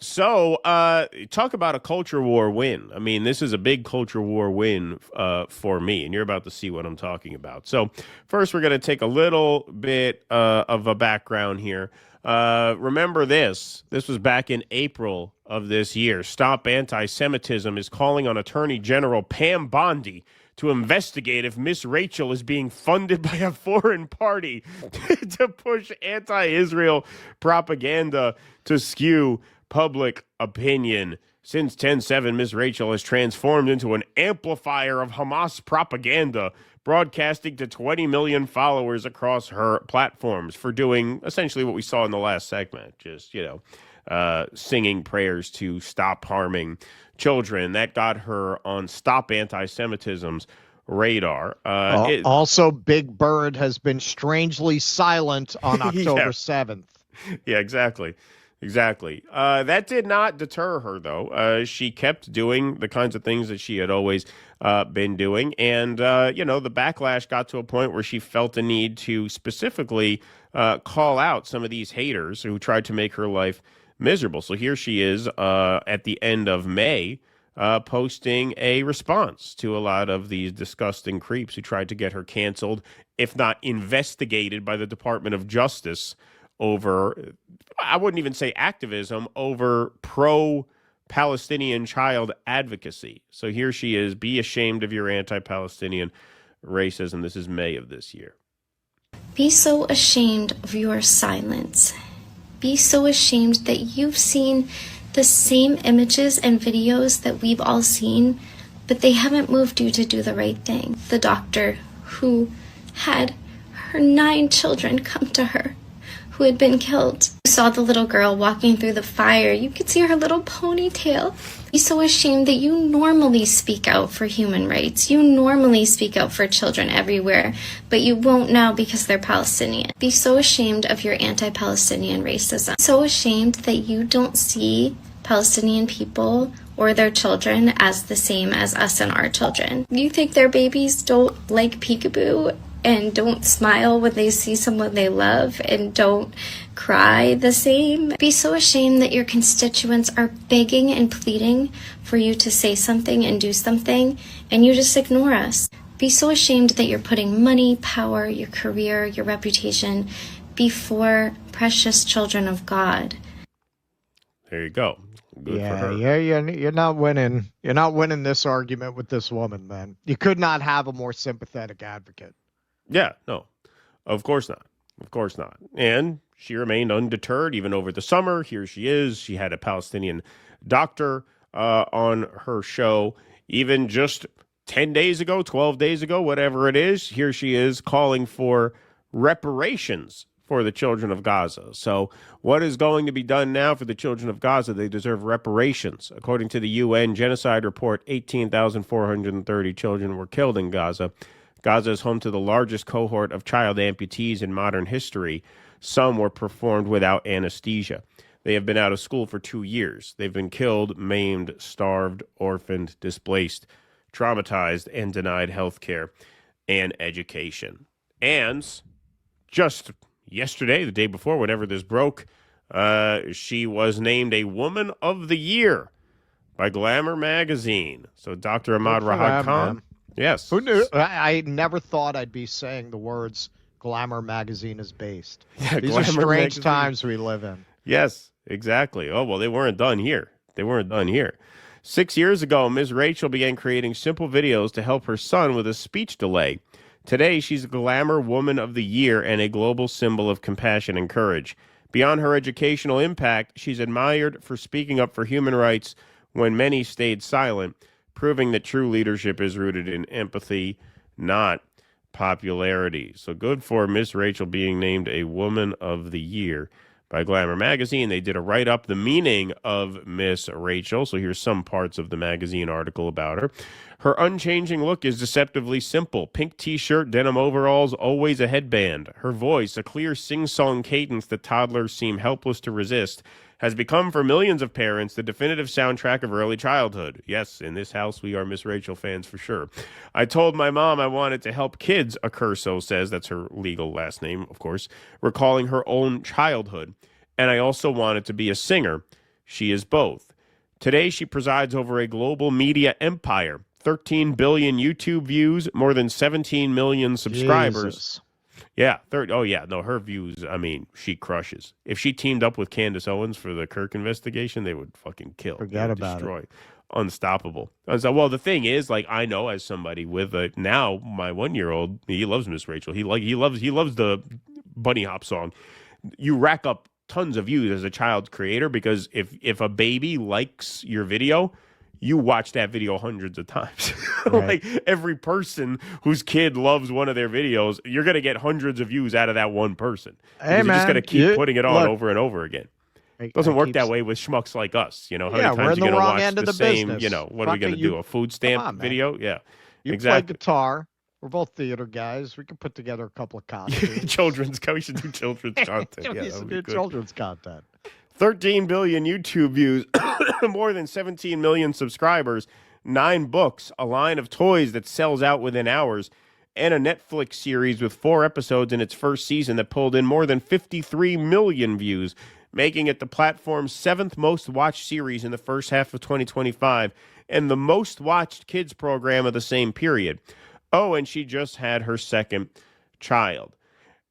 Talk about a culture war win. I mean, this is a big culture war win for me, and you're about to see what I'm talking about. So, first, we're going to take a little bit of a background here. Remember this. This was back in April of this year. Stop Anti-Semitism is calling on Attorney General Pam Bondi to investigate if Miss Rachel is being funded by a foreign party to push anti-Israel propaganda to skew public opinion. Since 10/7, Miss Rachel has transformed into an amplifier of Hamas propaganda, broadcasting to 20 million followers across her platforms for doing essentially what we saw in the last segment, just, singing prayers to stop harming children. That got her on Stop Anti-Semitism's radar. Also, Big Bird has been strangely silent on October Yeah. 7th. Yeah, exactly. Exactly. That did not deter her, though. She kept doing the kinds of things that she had always been doing. And, the backlash got to a point where she felt the need to specifically call out some of these haters who tried to make her life miserable. So here she is at the end of May posting a response to a lot of these disgusting creeps who tried to get her canceled, if not investigated by the Department of Justice over, I wouldn't even say activism, over pro-Palestinian child advocacy. So here she is, be ashamed of your anti-Palestinian racism. This is May of this year. Be so ashamed of your silence. Be so ashamed that you've seen the same images and videos that we've all seen, but they haven't moved you to do the right thing. The doctor who had her 9 children come to her, who had been killed. You saw the little girl walking through the fire. You could see her little ponytail. Be so ashamed that you normally speak out for human rights. You normally speak out for children everywhere, but you won't now because they're Palestinian. Be so ashamed of your anti-Palestinian racism. So ashamed that you don't see Palestinian people or their children as the same as us and our children. You think their babies don't like peekaboo and don't smile when they see someone they love and don't cry the same. Be so ashamed that your constituents are begging and pleading for you to say something and do something, and you just ignore us. Be so ashamed that you're putting money, power, your career, your reputation before precious children of God. There you go. Good for her. You're not winning. You're not winning this argument with this woman, man. You could not have a more sympathetic advocate. Yeah, no, of course not. Of course not. And she remained undeterred even over the summer. Here she is. She had a Palestinian doctor on her show even just 10 days ago, 12 days ago, whatever it is. Here she is calling for reparations for the children of Gaza. So what is going to be done now for the children of Gaza? They deserve reparations. According to the UN genocide report, 18,430 children were killed in Gaza. Gaza is home to the largest cohort of child amputees in modern history. Some were performed without anesthesia. They have been out of school for 2 years. They've been killed, maimed, starved, orphaned, displaced, traumatized, and denied health care and education. And just yesterday, the day before, whenever this broke, she was named a Woman of the Year by Glamour magazine. So Dr. Ahmad Rahad Khan. Yes. Who knew? I never thought I'd be saying the words Glamour magazine is based. Yeah, These Glamour are strange magazine. times we live in. Yes, exactly. Oh, well, they weren't done here. 6 years ago, Ms. Rachel began creating simple videos to help her son with a speech delay. Today, she's Glamour Woman of the Year and a global symbol of compassion and courage. Beyond her educational impact, she's admired for speaking up for human rights when many stayed silent, proving that true leadership is rooted in empathy, not popularity. So good for Miss Rachel being named a Woman of the Year by Glamour magazine. They did a write-up, the meaning of Miss Rachel. So here's some parts of the magazine article about her. Her unchanging look is deceptively simple. Pink t-shirt, denim overalls, always a headband. Her voice, a clear sing-song cadence that toddlers seem helpless to resist, has become for millions of parents the definitive soundtrack of early childhood. Yes, in this house, we are Miss Rachel fans for sure. I told my mom I wanted to help kids, Accurso says, that's her legal last name, of course, recalling her own childhood. And I also wanted to be a singer. She is both. Today, she presides over a global media empire, 13 billion YouTube views, more than 17 million subscribers. Jesus. Yeah, her views, I mean, she crushes. If she teamed up with Candace Owens for the Kirk investigation, they would fucking kill. Forget about destroy. Unstoppable. And so, well, the thing is, like, I know as somebody with now my 1-year-old, he loves Miss Rachel. He loves the bunny hop song. You rack up tons of views as a child creator because if a baby likes your video, you watch that video hundreds of times. Right. Like every person whose kid loves one of their videos, you're going to get hundreds of views out of that one person. Hey, you're man, just going to keep putting it on over and over again. It Doesn't work that way with schmucks like us. You know, how many we're times in you the going to wrong watch end of the the same, business. you know, what are we going to do? A food stamp video? Yeah, You exactly. play guitar. We're both theater guys. We could put together a couple of costumes. We should do children's content. Yeah, we that should would do be good. children's content. 13 billion YouTube views, more than 17 million subscribers, 9 books, a line of toys that sells out within hours, and a Netflix series with 4 episodes in its first season that pulled in more than 53 million views, making it the platform's 7th most watched series in the first half of 2025 and the most watched kids program of the same period. Oh, and she just had her 2nd child.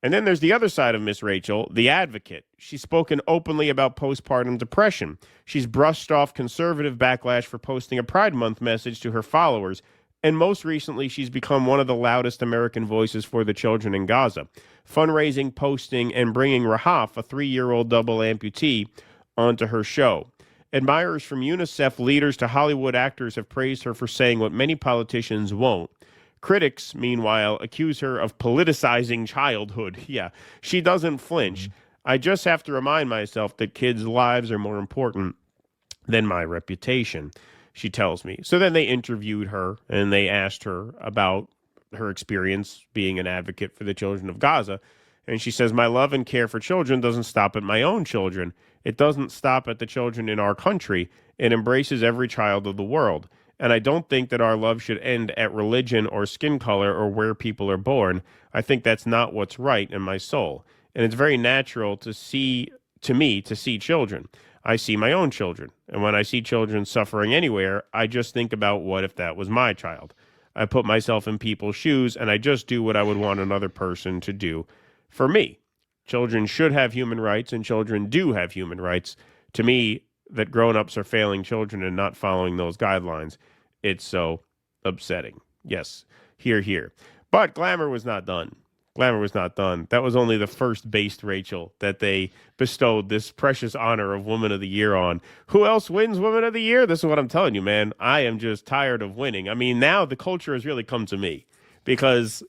And then there's the other side of Miss Rachel, the advocate. She's spoken openly about postpartum depression. She's brushed off conservative backlash for posting a Pride Month message to her followers. And most recently, she's become one of the loudest American voices for the children in Gaza, fundraising, posting, and bringing Rahaf, a 3-year-old double amputee, onto her show. Admirers from UNICEF leaders to Hollywood actors have praised her for saying what many politicians won't. Critics, meanwhile, accuse her of politicizing childhood. Yeah, she doesn't flinch. I just have to remind myself that kids' lives are more important than my reputation, she tells me. So then they interviewed her and they asked her about her experience being an advocate for the children of Gaza. And she says, my love and care for children doesn't stop at my own children. It doesn't stop at the children in our country. It embraces every child of the world. And I don't think that our love should end at religion or skin color or where people are born. I think that's not what's right in my soul. And it's very natural to me to see children. I see my own children. And when I see children suffering anywhere, I just think about what if that was my child. I put myself in people's shoes and I just do what I would want another person to do for me. Children should have human rights and children do have human rights. To me, that grown-ups are failing children and not following those guidelines. It's so upsetting. Yes, hear, hear. But Glamour was not done. Glamour was not done. That was only the first based Rachel that they bestowed this precious honor of Woman of the Year on. Who else wins Woman of the Year? This is what I'm telling you, man. I am just tired of winning. I mean, now the culture has really come to me because,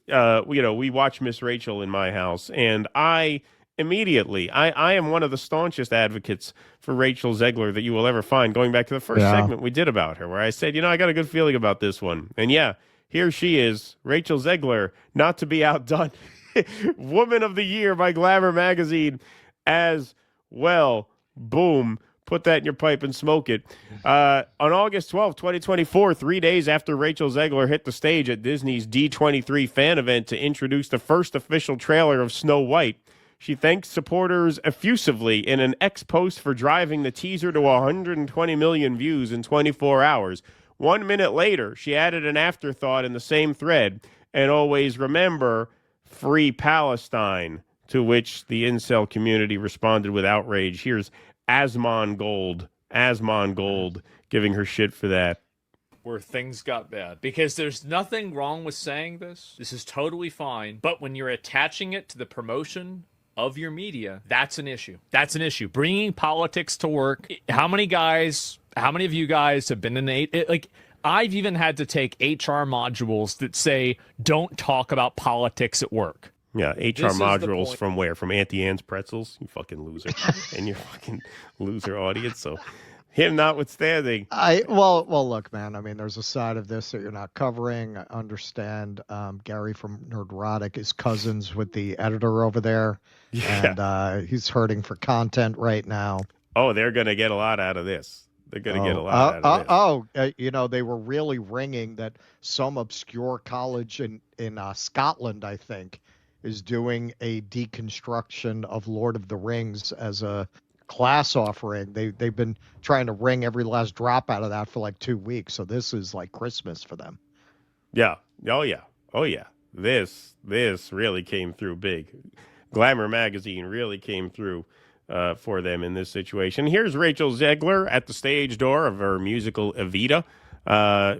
we watch Miss Rachel in my house, and I am one of the staunchest advocates for Rachel Zegler that you will ever find, going back to the first segment we did about her, where I said, I got a good feeling about this one. And yeah, here she is, Rachel Zegler, not to be outdone. Woman of the Year by Glamour magazine as well. Boom. Put that in your pipe and smoke it. On August 12th, 2024, 3 days after Rachel Zegler hit the stage at Disney's D23 fan event to introduce the first official trailer of Snow White, she thanks supporters effusively in an X post for driving the teaser to 120 million views in 24 hours. 1 minute later, she added an afterthought in the same thread, and always remember, free Palestine, to which the incel community responded with outrage. Here's Asmon Gold giving her shit for that. Where things got bad. Because there's nothing wrong with saying this. This is totally fine. But when you're attaching it to the promotion of your media, that's an issue. That's an issue. Bringing politics to work. How many of you guys have been in I've even had to take HR modules that say, don't talk about politics at work. Yeah, HR modules from where? From Auntie Anne's Pretzels? You fucking loser. And your fucking loser audience. So him notwithstanding. Well, look, man. I mean, there's a side of this that you're not covering. I understand Gary from Nerdrotic is cousins with the editor over there. Yeah. And he's hurting for content right now. Oh, they're going to get a lot out of this. They're going to get a lot out of this. They were really ringing that some obscure college in Scotland, I think, is doing a deconstruction of Lord of the Rings as a class offering. They've been trying to wring every last drop out of that for like 2 weeks. So this is like Christmas for them. Yeah. Oh yeah. Oh yeah. This really came through big. Glamour magazine really came through for them in this situation. Here's Rachel Zegler at the stage door of her musical Evita,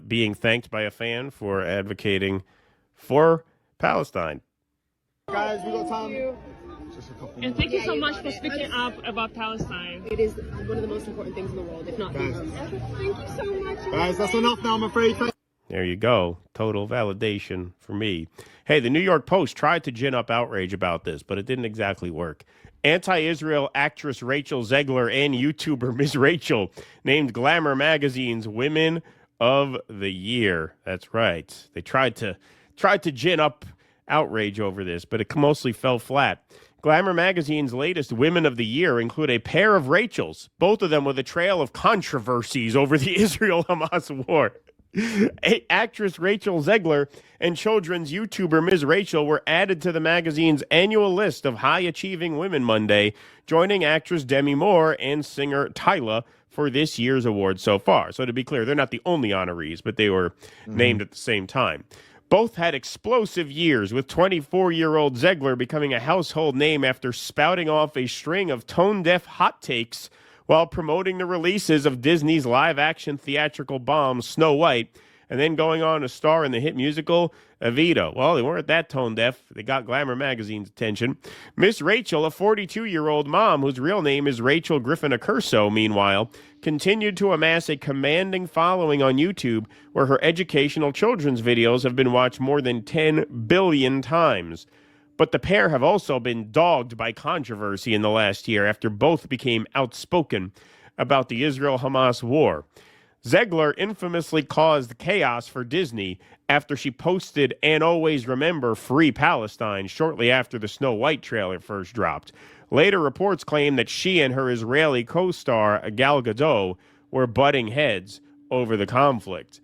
being thanked by a fan for advocating for Palestine. Guys, we got time. And thank you so much for speaking up about Palestine. It is one of the most important things in the world, if not the most. Thank you so much. Guys, that's enough now, I'm afraid. There you go. Total validation for me. Hey, the New York Post tried to gin up outrage about this, but it didn't exactly work. Anti-Israel actress Rachel Zegler and YouTuber Ms. Rachel named Glamour magazine's Women of the Year. That's right. They tried to gin up outrage over this, but it mostly fell flat. Glamour magazine's latest Women of the Year include a pair of Rachels, both of them with a trail of controversies over the Israel-Hamas war. Actress Rachel Zegler and children's YouTuber Ms. Rachel were added to the magazine's annual list of high-achieving women Monday, joining actress Demi Moore and singer Tyla for this year's award so far. So to be clear, they're not the only honorees, but they were named at the same time. Both had explosive years, with 24-year-old Zegler becoming a household name after spouting off a string of tone-deaf hot takes while promoting the releases of Disney's live-action theatrical bomb, Snow White, and then going on to star in the hit musical Evita. Well, they weren't that tone-deaf. They got Glamour magazine's attention. Miss Rachel, a 42-year-old mom whose real name is Rachel Griffin Accurso, meanwhile, continued to amass a commanding following on YouTube, where her educational children's videos have been watched more than 10 billion times. But the pair have also been dogged by controversy in the last year after both became outspoken about the Israel-Hamas war. Zegler infamously caused chaos for Disney after she posted "And Always Remember Free Palestine" shortly after the Snow White trailer first dropped. Later reports claim that she and her Israeli co-star Gal Gadot were butting heads over the conflict.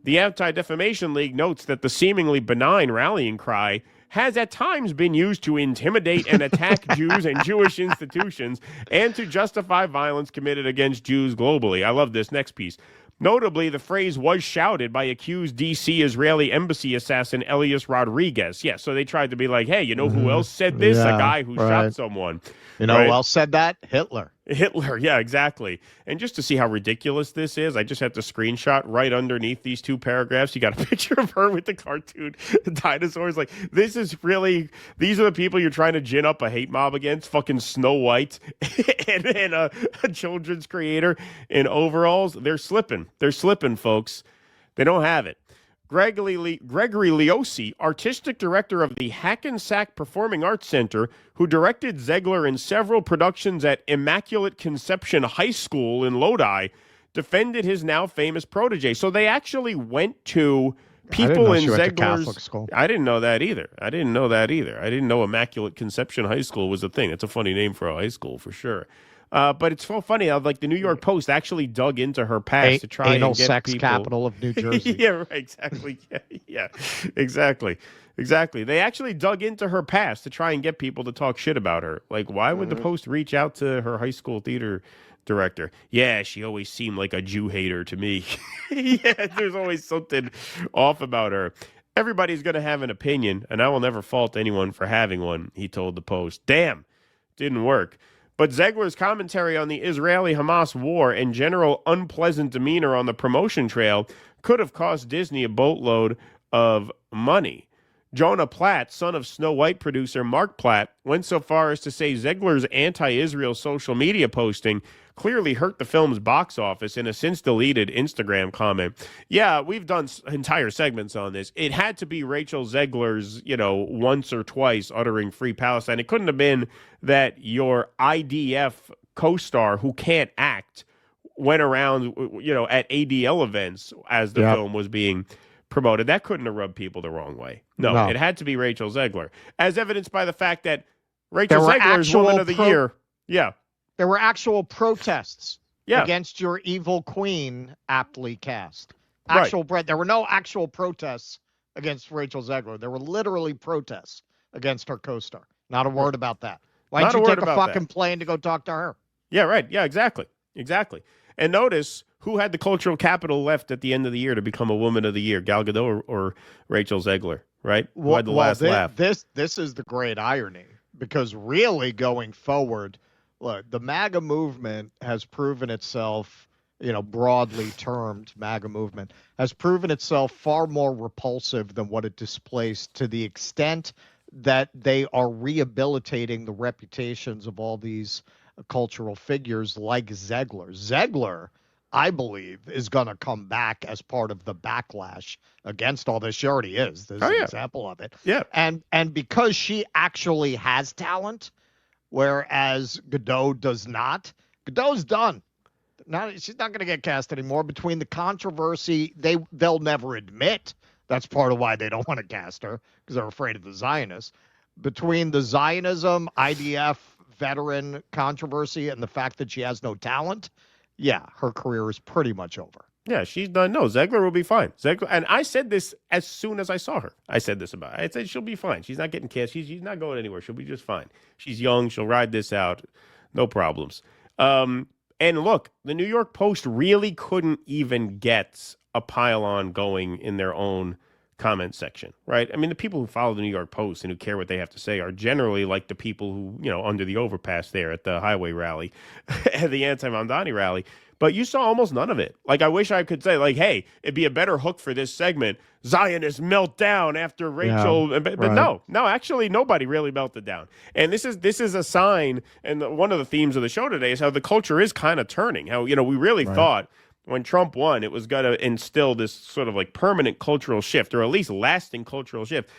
The Anti-Defamation League notes that the seemingly benign rallying cry has at times been used to intimidate and attack Jews and Jewish institutions and to justify violence committed against Jews globally. I love this next piece. Notably, the phrase was shouted by accused D.C. Israeli embassy assassin Elias Rodriguez. Yeah, so they tried to be like, hey, you know who else said this? Yeah, a guy who shot someone. You know who else said that? Hitler. Hitler, yeah, exactly. And just to see how ridiculous this is, I just have to screenshot right underneath these two paragraphs. You got a picture of her with the cartoon dinosaurs. Like, this is really, these are the people you're trying to gin up a hate mob against. Fucking Snow White and a children's creator in overalls. They're slipping. They're slipping, folks. They don't have it. Gregory Leosi, artistic director of the Hackensack Performing Arts Center, who directed Zegler in several productions at Immaculate Conception High School in Lodi, defended his now famous protege. So they actually went to people in Zegler's school. I didn't know that either. I didn't know Immaculate Conception High School was a thing. It's a funny name for a high school for sure. But it's so funny how, like, the New York Post actually dug into her past to try and get sex people. capital of New Jersey. Yeah, right, exactly. Yeah, exactly. They actually dug into her past to try and get people to talk shit about her. Like, why would the Post reach out to her high school theater director? Yeah, she always seemed like a Jew hater to me. Yeah, there's always something off about her. Everybody's going to have an opinion, and I will never fault anyone for having one, he told the Post. Damn, didn't work. But Zegler's commentary on the Israeli-Hamas war and general unpleasant demeanor on the promotion trail could have cost Disney a boatload of money. Jonah Platt, son of Snow White producer Mark Platt, went so far as to say Zegler's anti-Israel social media posting clearly hurt the film's box office in a since-deleted Instagram comment. Yeah, we've done entire segments on this. It had to be Rachel Zegler's, once or twice uttering Free Palestine. It couldn't have been that your IDF co-star who can't act went around, at ADL events as the film was being promoted. That couldn't have rubbed people the wrong way. No, it had to be Rachel Zegler, as evidenced by the fact that Rachel Zegler's Woman of the Year. Yeah. There were actual protests against your evil queen, aptly cast. There were no actual protests against Rachel Zegler. There were literally protests against her co-star. Not a word about that. Why didn't you take a fucking plane to go talk to her? Yeah, right. Yeah, exactly. Exactly. And notice who had the cultural capital left at the end of the year to become a woman of the year, Gal Gadot or Rachel Zegler, right? Who had the last laugh? This is the great irony, because really going forward, look, the MAGA movement has proven itself, broadly termed MAGA movement, has proven itself far more repulsive than what it displaced, to the extent that they are rehabilitating the reputations of all these cultural figures like Zegler. Zegler, I believe, is going to come back as part of the backlash against all this. She already is. There's an example of it. Yeah. And because she actually has talent, whereas Godot does not, Godot's done. She's not going to get cast anymore. Between the controversy, they'll never admit. That's part of why they don't want to cast her, because they're afraid of the Zionists. Between the Zionism, IDF, veteran controversy, and the fact that she has no talent, yeah, her career is pretty much over. Yeah, she's done. No, Zegler will be fine. Zegler, and I said this as soon as I saw her. I said this about her. I said she'll be fine. She's not getting cast. She's not going anywhere. She'll be just fine. She's young. She'll ride this out. No problems. And look, the New York Post really couldn't even get a pile-on going in their own comment section, right? I mean, the people who follow the New York Post and who care what they have to say are generally like the people who, under the overpass there at the highway rally, at the anti-Mamdani rally. But you saw almost none of it. Like, I wish I could say, like, hey, it'd be a better hook for this segment. Zionists melt down after Rachel. Yeah, but no, actually, nobody really melted down. And this is a sign. And one of the themes of the show today is how the culture is kind of turning. How, we really thought when Trump won, it was going to instill this sort of like permanent cultural shift, or at least lasting cultural shift.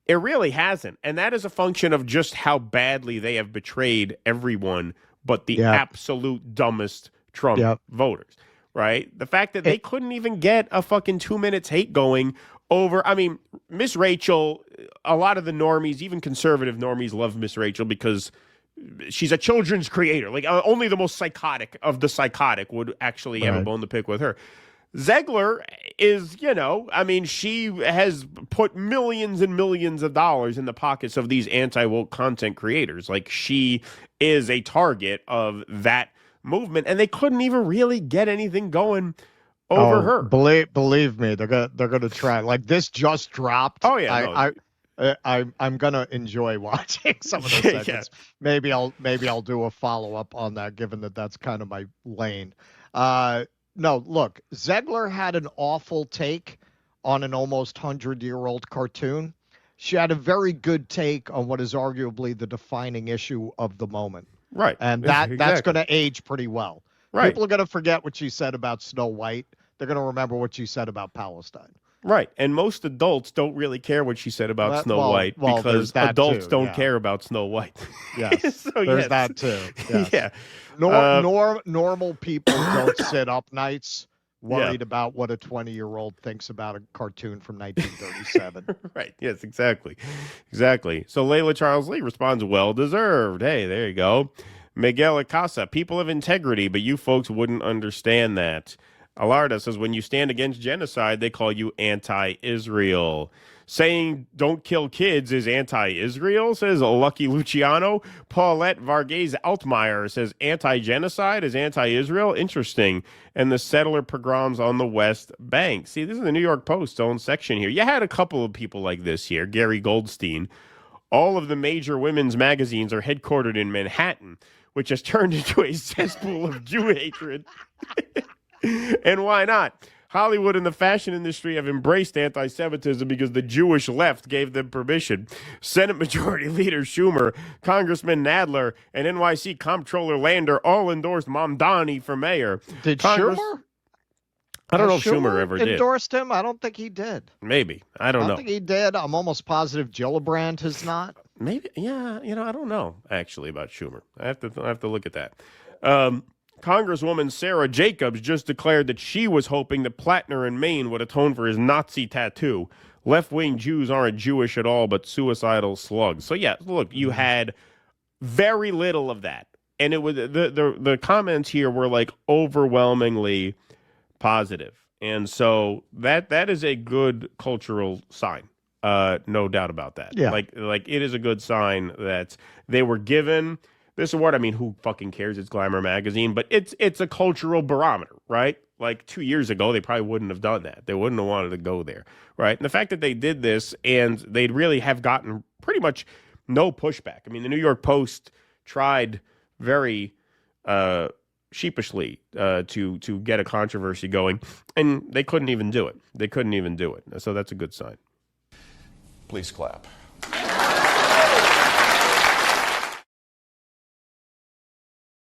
It really hasn't. And that is a function of just how badly they have betrayed everyone but the absolute dumbest Trump voters, right? The fact that they couldn't even get a fucking 2 minutes hate going over, I mean, Miss Rachel, a lot of the normies, even conservative normies, love Miss Rachel because she's a children's creator. Like, only the most psychotic of the psychotic would actually have a bone to pick with her. Zegler is, she has put millions and millions of dollars in the pockets of these anti-woke content creators. Like, she is a target of that movement, and they couldn't even really get anything going over her. Believe me, they're gonna try. Like, this just dropped. Oh yeah, I'm gonna enjoy watching some of those segments. Maybe I'll do a follow up on that, given that that's kind of my lane. No, look, Zegler had an awful take on an almost 100-year-old cartoon. She had a very good take on what is arguably the defining issue of the moment. Right. And that's going to age pretty well. Right. People are going to forget what she said about Snow White. They're going to remember what she said about Palestine. Right. And most adults don't really care what she said about Snow White, because adults don't care about Snow White. Yes. So, there's that too. Yes. Yeah. Normal people don't sit up nights worried about what a 20-year-old thinks about a cartoon from 1937. Right. Yes, exactly. Exactly. So Layla Charles Lee responds, well deserved. Hey, there you go. Miguel Acasa, people of integrity, but you folks wouldn't understand that. Alarda says, when you stand against genocide, they call you anti-Israel. Saying don't kill kids is anti-Israel, says Lucky Luciano. Paulette Varghese Altmaier says anti-genocide is anti-Israel. Interesting. And the settler pogroms on the West Bank. See, this is the New York Post's own section here. You had a couple of people like this here. Gary Goldstein. All of the major women's magazines are headquartered in Manhattan, which has turned into a cesspool of Jew hatred. And why not? Hollywood and the fashion industry have embraced anti-Semitism because the Jewish left gave them permission. Senate Majority Leader Schumer, Congressman Nadler, and NYC Comptroller Lander all endorsed Mamdani for mayor. Did Schumer? I don't know if Schumer ever did. Endorsed him? I don't think he did. Maybe. I don't know. I don't think he did. I'm almost positive Gillibrand has not. Maybe. Yeah. I don't know, actually, about Schumer. I have to look at that. Congresswoman Sarah Jacobs just declared that she was hoping that Plattner in Maine would atone for his Nazi tattoo. Left-wing Jews aren't Jewish at all, but suicidal slugs. So, yeah, look, you had very little of that. And it was the comments here were like overwhelmingly positive. And so that is a good cultural sign. No doubt about that. Yeah. Like it is a good sign that they were given this award, I mean, who fucking cares? It's Glamour magazine, but it's a cultural barometer, right? Like 2 years ago, they probably wouldn't have done that. They wouldn't have wanted to go there, right? And the fact that they did this and they'd really have gotten pretty much no pushback. I mean, the New York Post tried very sheepishly to get a controversy going, and they couldn't even do it. They couldn't even do it. So that's a good sign. Please clap.